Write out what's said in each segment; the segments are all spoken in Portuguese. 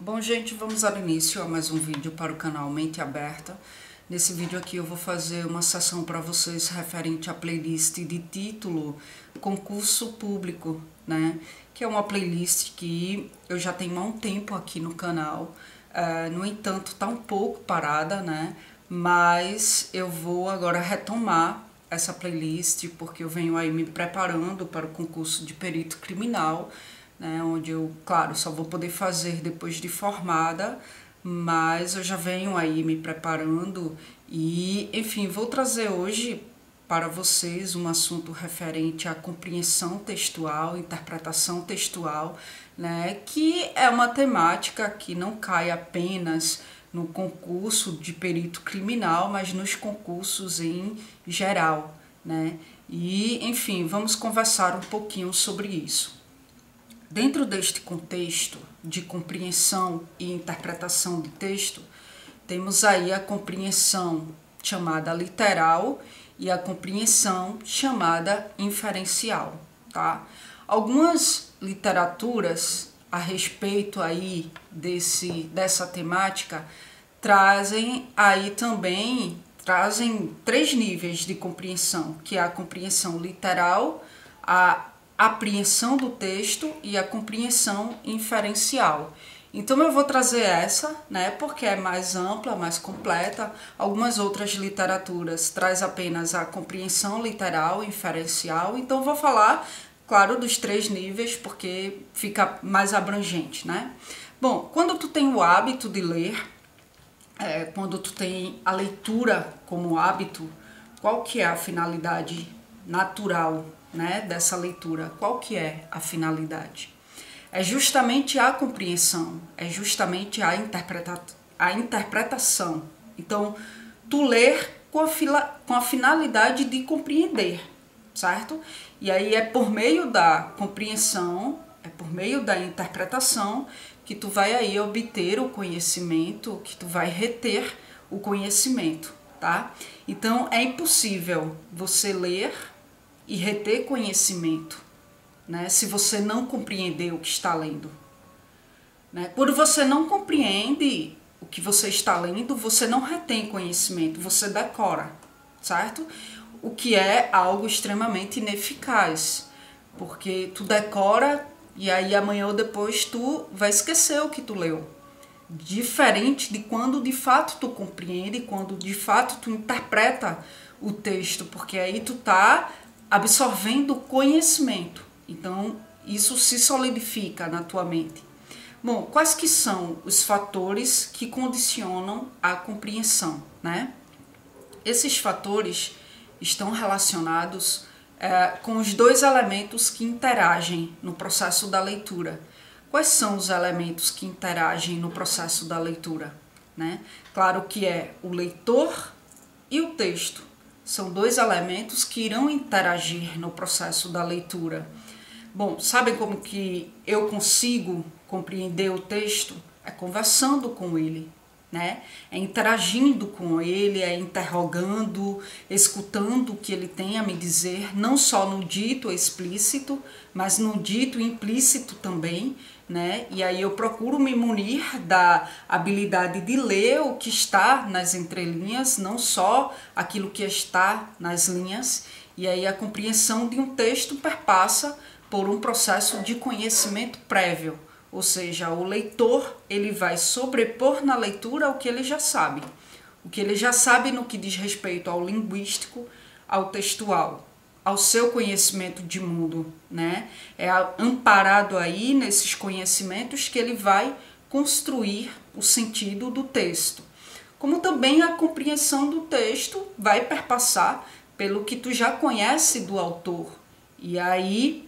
Bom, gente, vamos dar início a mais um vídeo para o canal Mente Aberta. Nesse vídeo aqui eu vou fazer uma sessão para vocês referente à playlist de título Concurso Público, né? Que é uma playlist que eu já tenho há um tempo aqui no canal. No entanto, está um pouco parada, né? Mas eu vou agora retomar essa playlist porque eu venho aí me preparando para o concurso de perito criminal, né, onde eu, claro, só vou poder fazer depois de formada, mas eu já venho aí me preparando e, enfim, vou trazer hoje para vocês um assunto referente à compreensão textual, interpretação textual, né, que é uma temática que não cai apenas no concurso de perito criminal, mas nos concursos em geral, né? E, enfim, vamos conversar um pouquinho sobre isso. Dentro deste contexto de compreensão e interpretação de texto, temos aí a compreensão chamada literal e a compreensão chamada inferencial, tá? Algumas literaturas a respeito aí dessa temática trazem três níveis de compreensão, que é a compreensão literal, a apreensão do texto e a compreensão inferencial. Então eu vou trazer essa, né, porque é mais ampla, mais completa. Algumas outras literaturas traz apenas a compreensão literal e inferencial. Então eu vou falar, claro, dos três níveis, porque fica mais abrangente, né? Bom, quando tu tem o hábito de ler, quando tu tem a leitura como hábito, qual que é a finalidade natural, né, dessa leitura? Qual que é a finalidade? É justamente a compreensão, é justamente a interpretação. Então, tu ler com a finalidade de compreender, certo? E aí é por meio da compreensão, é por meio da interpretação que tu vai aí obter o conhecimento, que tu vai reter o conhecimento, tá? Então, é impossível você ler e reter conhecimento, né, se você não compreender o que está lendo, né? Quando você não compreende o que você está lendo, você não retém conhecimento, você decora, certo? O que é algo extremamente ineficaz, porque tu decora e aí amanhã ou depois tu vai esquecer o que tu leu. Diferente de quando de fato tu compreende, quando de fato tu interpreta o texto, porque aí tu tá absorvendo conhecimento. Então, isso se solidifica na tua mente. Bom, quais que são os fatores que condicionam a compreensão, né? Esses fatores estão relacionados com os dois elementos que interagem no processo da leitura. Quais são os elementos que interagem no processo da leitura, né? Claro que é o leitor e o texto. São dois elementos que irão interagir no processo da leitura. Bom, sabem como que eu consigo compreender o texto? É conversando com ele, né? É interagindo com ele, é interrogando, escutando o que ele tem a me dizer, não só no dito explícito, mas no dito implícito também, né? E aí eu procuro me munir da habilidade de ler o que está nas entrelinhas, não só aquilo que está nas linhas. E aí a compreensão de um texto perpassa por um processo de conhecimento prévio, ou seja, o leitor ele vai sobrepor na leitura o que ele já sabe no que diz respeito ao linguístico, ao textual, ao seu conhecimento de mundo, né? É amparado aí nesses conhecimentos que ele vai construir o sentido do texto. Como também a compreensão do texto vai perpassar pelo que tu já conhece do autor. E aí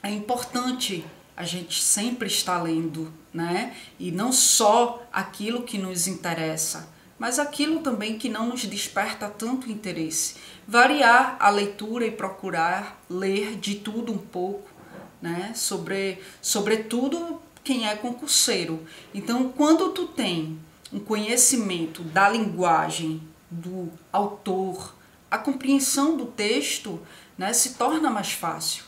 é importante a gente sempre estar lendo, né? E não só aquilo que nos interessa, mas aquilo também que não nos desperta tanto interesse. Variar a leitura e procurar ler de tudo um pouco, né? Sobretudo quem é concurseiro. Então, quando tu tem um conhecimento da linguagem, do autor, a compreensão do texto, né, se torna mais fácil.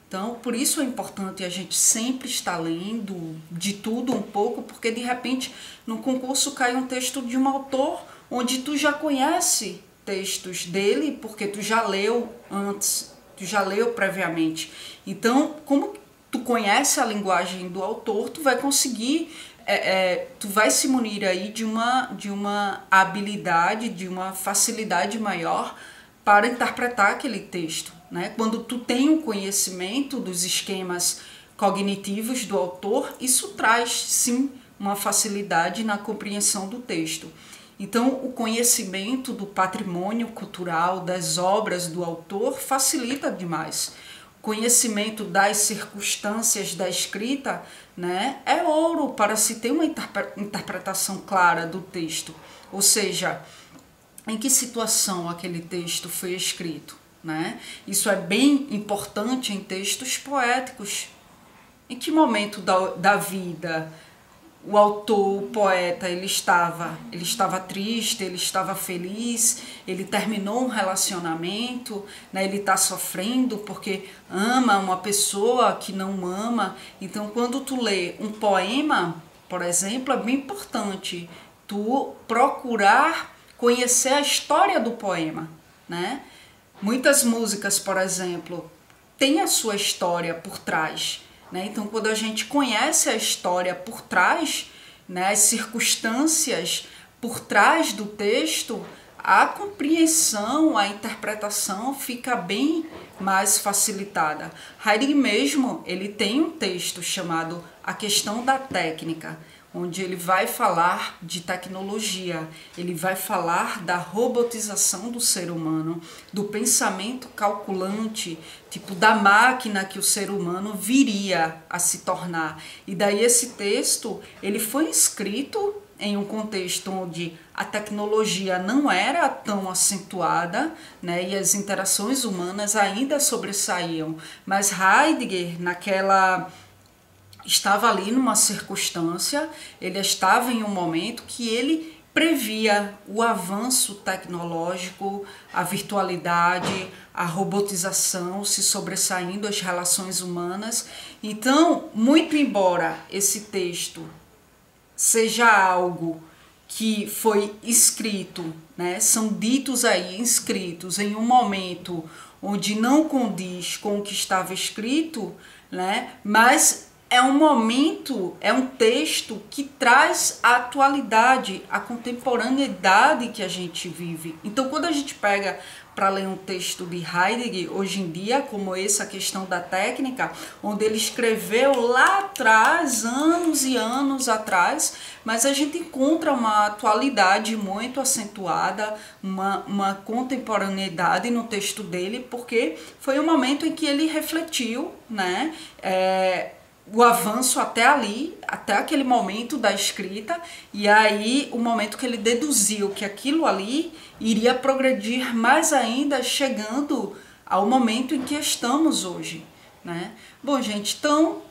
Então, por isso é importante a gente sempre estar lendo de tudo um pouco, porque de repente no concurso cai um texto de um autor onde tu já conhece textos dele, porque tu já leu antes, tu já leu previamente. Então, como tu conhece a linguagem do autor, tu vai conseguir, tu vai se munir aí de uma habilidade, de uma facilidade maior para interpretar aquele texto, né? Quando tu tem um conhecimento dos esquemas cognitivos do autor, isso traz sim uma facilidade na compreensão do texto. Então, o conhecimento do patrimônio cultural, das obras do autor, facilita demais. O conhecimento das circunstâncias da escrita, né, é ouro para se ter uma interpretação clara do texto. Ou seja, em que situação aquele texto foi escrito, né? Isso é bem importante em textos poéticos. Em que momento da vida o autor, o poeta, ele estava triste, ele estava feliz, ele terminou um relacionamento, né? Ele está sofrendo porque ama uma pessoa que não ama. Então, quando tu lê um poema, por exemplo, é bem importante tu procurar conhecer a história do poema, né? Muitas músicas, por exemplo, têm a sua história por trás, né? Então, quando a gente conhece a história por trás, né, as circunstâncias por trás do texto, a compreensão, a interpretação fica bem mais facilitada. Heidegger mesmo, ele tem um texto chamado A Questão da Técnica, onde ele vai falar de tecnologia, ele vai falar da robotização do ser humano, do pensamento calculante, tipo da máquina que o ser humano viria a se tornar. E daí esse texto, ele foi escrito em um contexto onde a tecnologia não era tão acentuada, né, e as interações humanas ainda sobressaíam. Mas Heidegger, estava ali numa circunstância, ele estava em um momento que ele previa o avanço tecnológico, a virtualidade, a robotização se sobressaindo as relações humanas. Então, muito embora esse texto seja algo que foi escrito, né, são ditos aí, inscritos em um momento onde não condiz com o que estava escrito, né, mas é um momento, é um texto que traz a atualidade, a contemporaneidade que a gente vive. Então, quando a gente pega para ler um texto de Heidegger, hoje em dia, como essa questão da técnica, onde ele escreveu lá atrás, anos e anos atrás, mas a gente encontra uma atualidade muito acentuada, uma contemporaneidade no texto dele, porque foi um momento em que ele refletiu, né, o avanço até ali, até aquele momento da escrita, e aí o momento que ele deduziu que aquilo ali iria progredir mais ainda, chegando ao momento em que estamos hoje, né? Bom, gente, então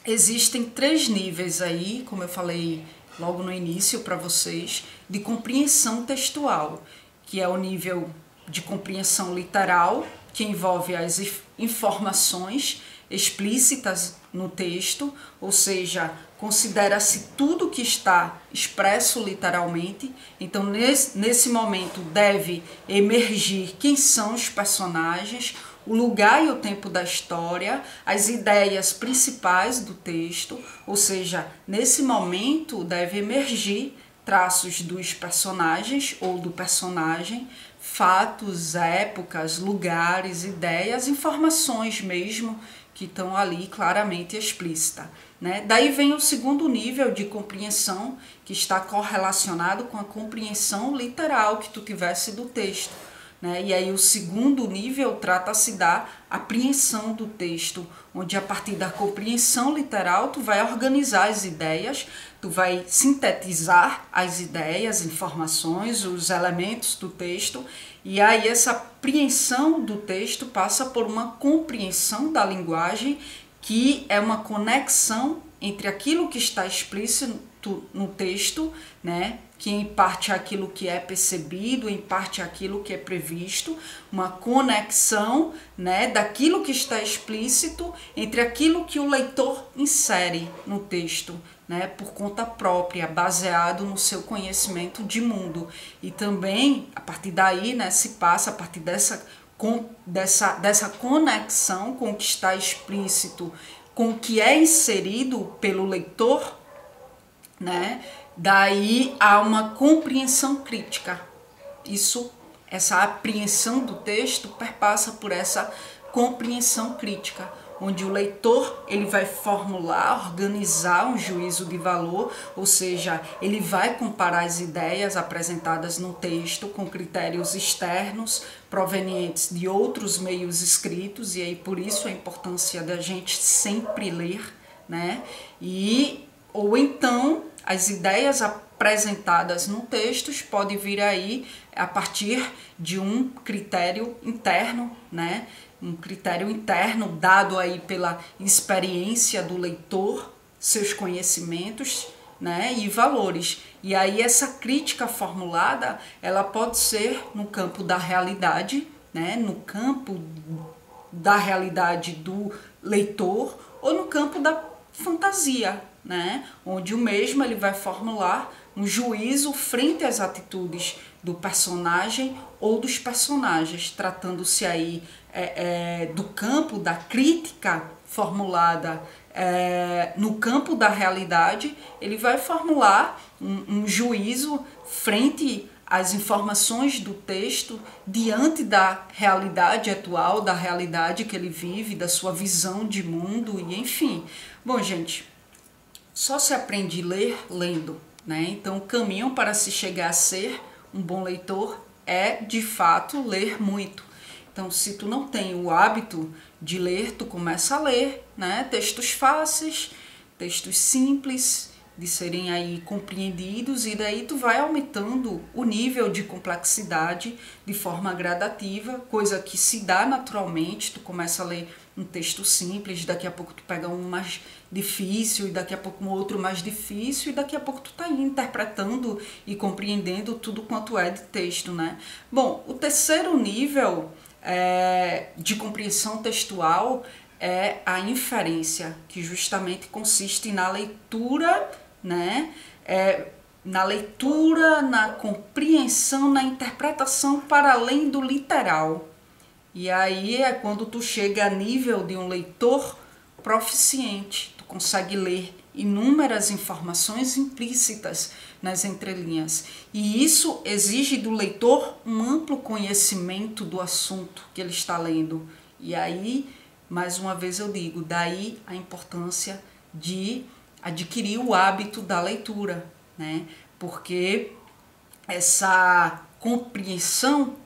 existem 3 níveis aí, como eu falei logo no início para vocês, de compreensão textual, que é o nível de compreensão literal, que envolve as informações explícitas no texto, ou seja, considera-se tudo que está expresso literalmente. Então, nesse momento deve emergir quem são os personagens, o lugar e o tempo da história, as ideias principais do texto, ou seja, nesse momento deve emergir traços dos personagens ou do personagem, fatos, épocas, lugares, ideias, informações mesmo, que estão ali claramente explícita, né? Daí vem o segundo nível de compreensão, que está correlacionado com a compreensão literal que tu tivesse do texto, né? E aí o segundo nível trata-se da apreensão do texto, onde a partir da compreensão literal tu vai organizar as ideias, tu vai sintetizar as ideias, informações, os elementos do texto, e aí essa apreensão do texto passa por uma compreensão da linguagem, que é uma conexão entre aquilo que está explícito no texto, né, que em parte é aquilo que é percebido, em parte é aquilo que é previsto, uma conexão, né, daquilo que está explícito entre aquilo que o leitor insere no texto, né, por conta própria, baseado no seu conhecimento de mundo. E também, a partir daí, né, se passa, a partir dessa conexão com o que está explícito, com o que é inserido pelo leitor, né, daí há uma compreensão crítica. Essa apreensão do texto perpassa por essa compreensão crítica, onde o leitor ele vai formular, organizar um juízo de valor, ou seja, ele vai comparar as ideias apresentadas no texto com critérios externos provenientes de outros meios escritos, e aí por isso a importância da gente sempre ler, né? Ou então as ideias apresentadas no texto podem vir aí a partir de um critério interno, né? Um critério interno dado aí pela experiência do leitor, seus conhecimentos, né, e valores. E aí essa crítica formulada, ela pode ser no campo da realidade, né, no campo da realidade do leitor, ou no campo da fantasia, né, onde o mesmo ele vai formular um juízo frente às atitudes do personagem ou dos personagens, tratando-se aí do campo da crítica formulada no campo da realidade. Ele vai formular um juízo frente às informações do texto diante da realidade atual, da realidade que ele vive, da sua visão de mundo e enfim. Bom, gente, só se aprende a ler lendo, né? Então, o caminho para se chegar a ser um bom leitor é, de fato, ler muito. Então, se tu não tem o hábito de ler, tu começa a ler, né? Textos fáceis, textos simples, de serem aí compreendidos, e daí tu vai aumentando o nível de complexidade de forma gradativa, coisa que se dá naturalmente. Tu começa a ler um texto simples, daqui a pouco tu pega um mais difícil, e daqui a pouco um outro mais difícil, e daqui a pouco tu tá aí interpretando e compreendendo tudo quanto é de texto, né? Bom, o terceiro nível de compreensão textual é a inferência, que justamente consiste na leitura, né? Na leitura, na compreensão, na interpretação para além do literal. E aí é quando tu chega a nível de um leitor proficiente, tu consegue ler inúmeras informações implícitas nas entrelinhas. E isso exige do leitor um amplo conhecimento do assunto que ele está lendo. E aí, mais uma vez eu digo, daí a importância de adquirir o hábito da leitura, né? Porque essa compreensão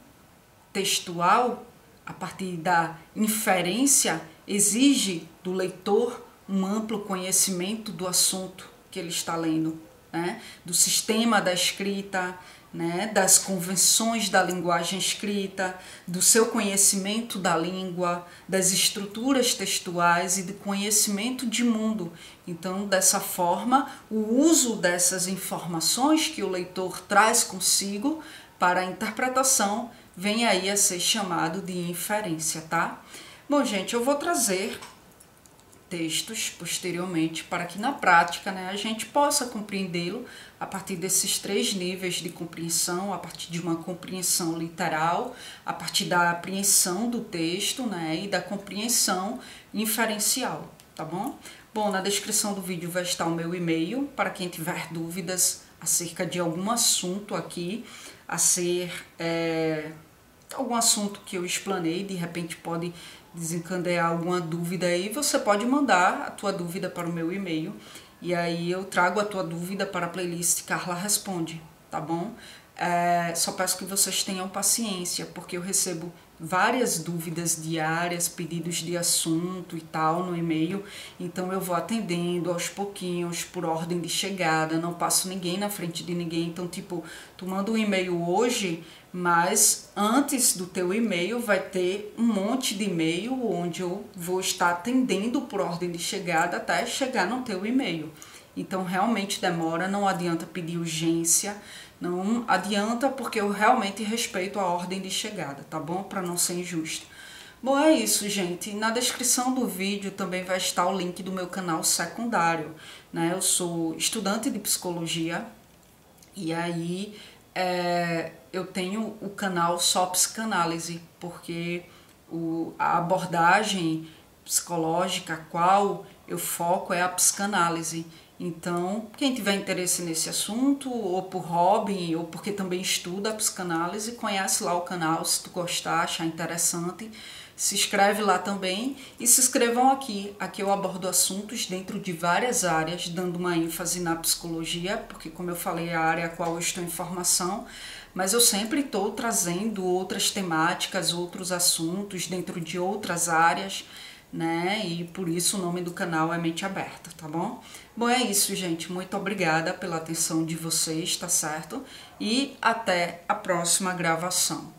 textual, a partir da inferência, exige do leitor um amplo conhecimento do assunto que ele está lendo, né? Do sistema da escrita, né? Das convenções da linguagem escrita, do seu conhecimento da língua, das estruturas textuais e do conhecimento de mundo. Então, dessa forma, o uso dessas informações que o leitor traz consigo para a interpretação vem aí a ser chamado de inferência, tá? Bom, gente, eu vou trazer textos posteriormente para que na prática, né, a gente possa compreendê-lo a partir desses três níveis de compreensão, a partir de uma compreensão literal, a partir da apreensão do texto, né, e da compreensão inferencial, tá bom? Bom, na descrição do vídeo vai estar o meu e-mail para quem tiver dúvidas acerca de algum assunto aqui, algum assunto que eu explanei, de repente pode desencadear alguma dúvida aí, você pode mandar a tua dúvida para o meu e-mail, e aí eu trago a tua dúvida para a playlist Carla Responde, tá bom? Só peço que vocês tenham paciência, porque eu recebo várias dúvidas diárias, pedidos de assunto e tal no e-mail, então eu vou atendendo aos pouquinhos, por ordem de chegada, não passo ninguém na frente de ninguém, então tipo, tu manda um e-mail hoje, mas antes do teu e-mail vai ter um monte de e-mail onde eu vou estar atendendo por ordem de chegada até chegar no teu e-mail. Então realmente demora, não adianta pedir urgência, não adianta porque eu realmente respeito a ordem de chegada, tá bom? Para não ser injusto. Bom, é isso, gente. Na descrição do vídeo também vai estar o link do meu canal secundário, né? Eu sou estudante de psicologia e aí eu tenho o canal Só Psicanálise, porque a abordagem psicológica a qual eu foco é a psicanálise. Então, quem tiver interesse nesse assunto, ou por hobby, ou porque também estuda a psicanálise, conhece lá o canal, se tu gostar, achar interessante, se inscreve lá também e se inscrevam aqui. Aqui eu abordo assuntos dentro de várias áreas, dando uma ênfase na psicologia, porque como eu falei, é a área a qual eu estou em formação, mas eu sempre estou trazendo outras temáticas, outros assuntos dentro de outras áreas, né? E por isso o nome do canal é Mente Aberta, tá bom? Bom, é isso, gente. Muito obrigada pela atenção de vocês, tá certo? E até a próxima gravação.